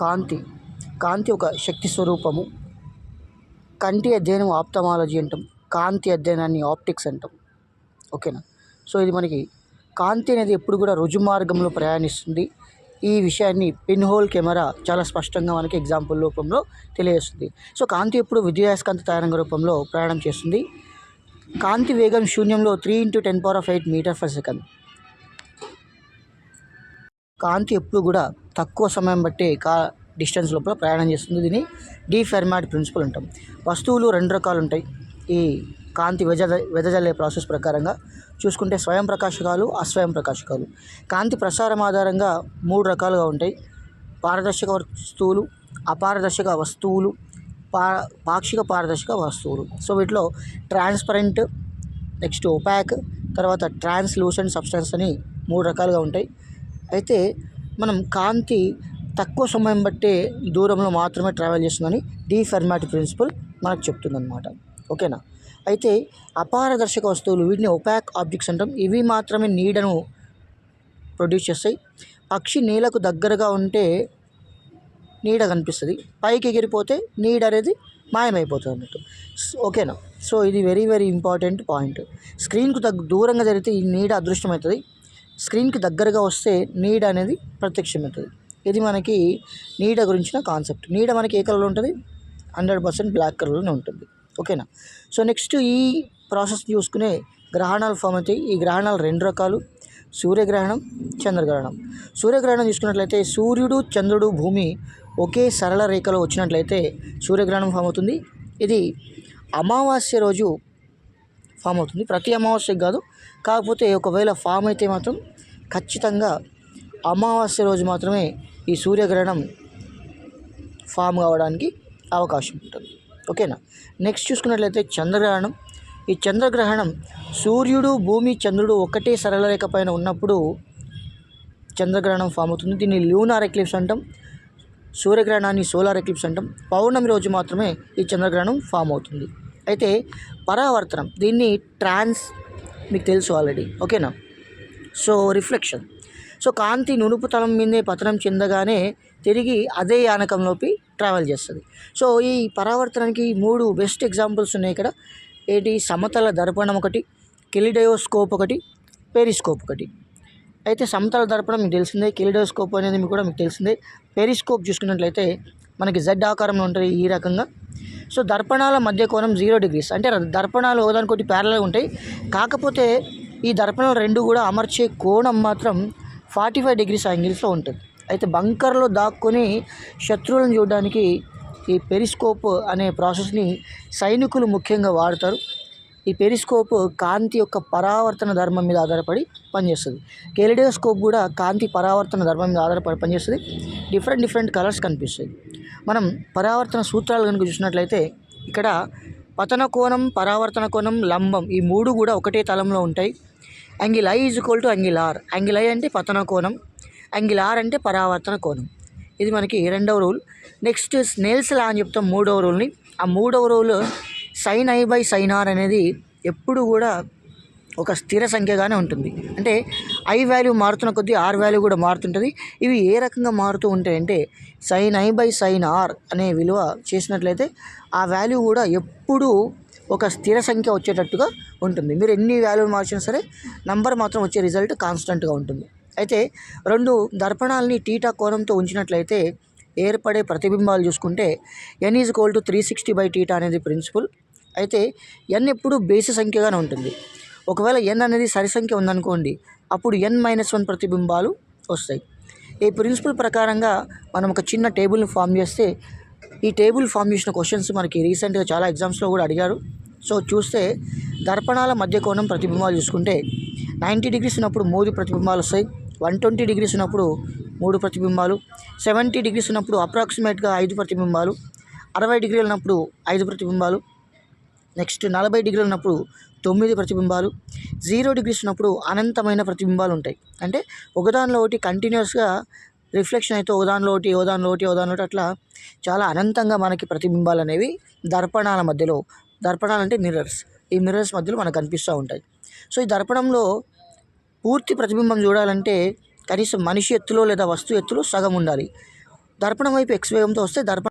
కాంతి కాంతి ఒక శక్తి స్వరూపము. కంటి అధ్యయనం ఆప్థమాలజీ అంటాం, కాంతి అధ్యయనాన్ని ఆప్టిక్స్ అంటాం. ఓకేనా. సో ఇది మనకి కాంతి అనేది ఎప్పుడు కూడా రుజు మార్గంలో ప్రయాణిస్తుంది. ఈ విషయాన్ని పిన్ హోల్ కెమెరా చాలా స్పష్టంగా మనకి ఎగ్జాంపుల్ రూపంలో తెలియజేస్తుంది. సో కాంతి ఎప్పుడు విద్యుదయస్కాంత తరంగ రూపంలో ప్రయాణం చేస్తుంది. కాంతి వేగం శూన్యంలో 3 × 10⁸ మీటర్/సెకండ్. కాంతి ఎప్పుడు కూడా తక్కువ సమయం బట్టే డిస్టెన్స్ లోపల ప్రయాణం చేస్తుంది. దీన్ని డి ఫెర్మాట్ ప్రిన్సిపల్ అంటాం. వస్తువులు 2 రకాలు ఉంటాయి ఈ కాంతి వెదజల్లే ప్రాసెస్ ప్రకారంగా చూసుకుంటే: స్వయం ప్రకాశకాలు, అస్వయం ప్రకాశకాలు. కాంతి ప్రసారం ఆధారంగా 3 రకాలుగా ఉంటాయి: పారదర్శక వస్తువులు, అపారదర్శక వస్తువులు, పాక్షిక పారదర్శక వస్తువులు. సో వీటిలో ట్రాన్స్పరెంట్, నెక్స్ట్ ఒపాక్, తర్వాత ట్రాన్స్లూసెంట్ సబ్స్టెన్స్ అని 3 రకాలుగా ఉంటాయి. అయితే మనం కాంతి తక్కువ సమయం బట్టే దూరంలో మాత్రమే ట్రావెల్ చేస్తుందని డి ఫెర్మాట్ ప్రిన్సిపల్ మనకు చెప్తుందన్నమాట. ఓకేనా. అయితే అపారదర్శక వస్తువులు, వీటిని ఒపాక్ ఆబ్జెక్ట్స్ అంటాం. ఇవి మాత్రమే నీడను ప్రొడ్యూస్ చేస్తాయి. పక్షి నీళ్ళకు దగ్గరగా ఉంటే నీడ కనిపిస్తుంది, పైకి ఎగిరిపోతే నీడ అనేది మాయమైపోతుంది అన్నట్టు. ఓకేనా. సో ఇది వెరీ వెరీ ఇంపార్టెంట్ పాయింట్. స్క్రీన్కు దూరంగా జరిగితే ఈ నీడ అదృశ్యమవుతుంది, స్క్రీన్కి దగ్గరగా వస్తే నీడ అనేది ప్రత్యక్షమవుతుంది. ఇది మనకి నీడ గురించిన కాన్సెప్ట్. నీడ మనకి ఏ కలర్లో ఉంటుంది? 100% బ్లాక్ కలర్లోనే ఉంటుంది. ఓకేనా. సో నెక్స్ట్ ఈ ప్రాసెస్ చూసుకునే గ్రహణాలు ఫామ్ అవుతాయి. ఈ గ్రహణాలు 2 రకాలు: సూర్యగ్రహణం, చంద్రగ్రహణం. సూర్యగ్రహణం చూసుకున్నట్లయితే సూర్యుడు, చంద్రుడు, భూమి ఒకే సరళ రేఖలో వచ్చినట్లయితే సూర్యగ్రహణం ఫామ్ అవుతుంది. ఇది అమావాస్య రోజు ఫామ్ అవుతుంది. ప్రతి అమావాస్యకి కాదు, కాకపోతే ఒకవేళ ఫామ్ అయితే మాత్రం ఖచ్చితంగా అమావాస్య రోజు మాత్రమే ఈ సూర్యగ్రహణం ఫామ్ కావడానికి అవకాశం ఉంటుంది. ఓకేనా. నెక్స్ట్ చూసుకున్నట్లయితే చంద్రగ్రహణం. ఈ చంద్రగ్రహణం సూర్యుడు, భూమి, చంద్రుడు ఒకటే సరళ రేఖ పైన ఉన్నప్పుడు చంద్రగ్రహణం ఫామ్ అవుతుంది. దీన్ని లూనార్ ఎక్లిప్స్ అంటాం. సూర్యగ్రహణాన్ని సోలార్ ఎక్లిప్స్ అంటాం. పౌర్ణమి రోజు మాత్రమే ఈ చంద్రగ్రహణం ఫామ్ అవుతుంది. అయితే పరావర్తనం, దీన్ని మీకు తెలుసు ఆల్రెడీ. ఓకేనా. So reflection. సో కాంతి నునుపు తలం మీదే పతనం చెందగానే తిరిగి అదే యానకంలోకి ట్రావెల్ చేస్తుంది. సో ఈ పరావర్తనానికి 3 బెస్ట్ ఎగ్జాంపుల్స్ ఉన్నాయి ఇక్కడ. ఏంటి? సమతల దర్పణం ఒకటి, కెలిడోస్కోప్ ఒకటి, పెరిస్కోప్ ఒకటి. అయితే సమతల దర్పణం మీకు తెలిసిందే, కెలిడోస్కోప్ అనేది మీకు తెలిసిందే. పెరిస్కోప్ చూసుకున్నట్లయితే మనకి జెడ్ ఆకారంలో ఉంటుంది ఈ రకంగా. సో దర్పణాల మధ్య కోణం 0 degrees, అంటే దర్పణాలు ఒకదానికొకటి ప్యారలల్గా ఉంటాయి. కాకపోతే ఈ దర్పణాలు 2 కూడా అమర్చే కోణం మాత్రం 45 degrees యాంగిల్స్లో ఉంటుంది. అయితే బంకర్లో దాక్కుని శత్రువులను చూడడానికి ఈ పెరిస్కోప్ అనే ప్రాసెస్ని సైనికులు ముఖ్యంగా వాడతారు. ఈ పెరిస్కోప్ కాంతి యొక్క పరావర్తన ధర్మం మీద ఆధారపడి పనిచేస్తుంది. కెలిడోస్కోప్ కూడా కాంతి పరావర్తన ధర్మం మీద ఆధారపడి పనిచేస్తుంది. డిఫరెంట్ కలర్స్ కనిపిస్తాయి. మనం పరావర్తన సూత్రాలు కనుక చూసినట్లయితే ఇక్కడ పతన కోణం, పరావర్తన కోణం, లంబం ఈ 3 కూడా ఒకటే తలంలో ఉంటాయి. Angle I = angle R. Angle I అంటే పతన కోణం, యాంగిల్ R అంటే పరావర్తన కోణం. ఇది మనకి 2వ రూల్. నెక్స్ట్ స్నేల్స్ లా అని చెప్తాం 3వ రూల్ని. ఆ 3వ రూల్ sin I/sin R అనేది ఎప్పుడు కూడా ఒక స్థిర సంఖ్యగానే ఉంటుంది. అంటే I వాల్యూ మారుతున్న కొద్దీ R వాల్యూ కూడా మారుతుంటుంది. ఇవి ఏ రకంగా మారుతూ ఉంటాయంటే sin I/sin R అనే విలువ చేసినట్లయితే ఆ వాల్యూ కూడా ఎప్పుడూ ఒక స్థిర సంఖ్య వచ్చేటట్టుగా ఉంటుంది. మీరు ఎన్ని వాల్యూలు మార్చినా సరే నంబర్ మాత్రం వచ్చే రిజల్ట్ కాన్స్టెంట్గా ఉంటుంది. అయితే 2 దర్పణాలని టీటా కోణంతో ఉంచినట్లయితే ఏర్పడే ప్రతిబింబాలు చూసుకుంటే n = 360/θ అనేది ప్రిన్సిపల్. అయితే n ఎప్పుడు బేసి సంఖ్యగానే ఉంటుంది. ఒకవేళ n అనేది సరి సంఖ్య ఉందనుకోండి, అప్పుడు n-1 ప్రతిబింబాలు వస్తాయి. ఈ ప్రిన్సిపల్ ప్రకారంగా మనం ఒక చిన్న టేబుల్ని ఫామ్ చేస్తే, ఈ టేబుల్ ఫామ్ చేసిన క్వశ్చన్స్ మనకి రీసెంట్గా చాలా ఎగ్జామ్స్లో కూడా అడిగారు. సో చూస్తే దర్పణాల మధ్య కోణం ప్రతిబింబాలు చూసుకుంటే 90 degrees ఉన్నప్పుడు 3 ప్రతిబింబాలు వస్తాయి, 120 degrees ఉన్నప్పుడు 3 ప్రతిబింబాలు, 70 degrees ఉన్నప్పుడు అప్రాక్సిమేట్గా 5 ప్రతిబింబాలు, 60 degrees ఉన్నప్పుడు 5 ప్రతిబింబాలు, నెక్స్ట్ 40 degrees ఉన్నప్పుడు 9 ప్రతిబింబాలు, 0 degrees ఉన్నప్పుడు అనంతమైన ప్రతిబింబాలు ఉంటాయి. అంటే ఒకదానిలో ఒకటి కంటిన్యూస్గా రిఫ్లెక్షన్ అయితే ఒకదానిలో ఒకటి అట్లా చాలా అనంతంగా మనకి ప్రతిబింబాలు అనేవి దర్పణాల మధ్యలో, దర్పణాలు అంటే మిర్రర్స్, ఈ మిర్రర్స్ మధ్యలో మనకు కనిపిస్తూ ఉంటాయి. సో ఈ దర్పణంలో పూర్తి ప్రతిబింబం చూడాలంటే కనీసం మనిషి ఎత్తులో లేదా వస్తువు ఎత్తులో సగం ఉండాలి. దర్పణం వైపు ఎక్స్ వేగంతో వస్తే దర్పణం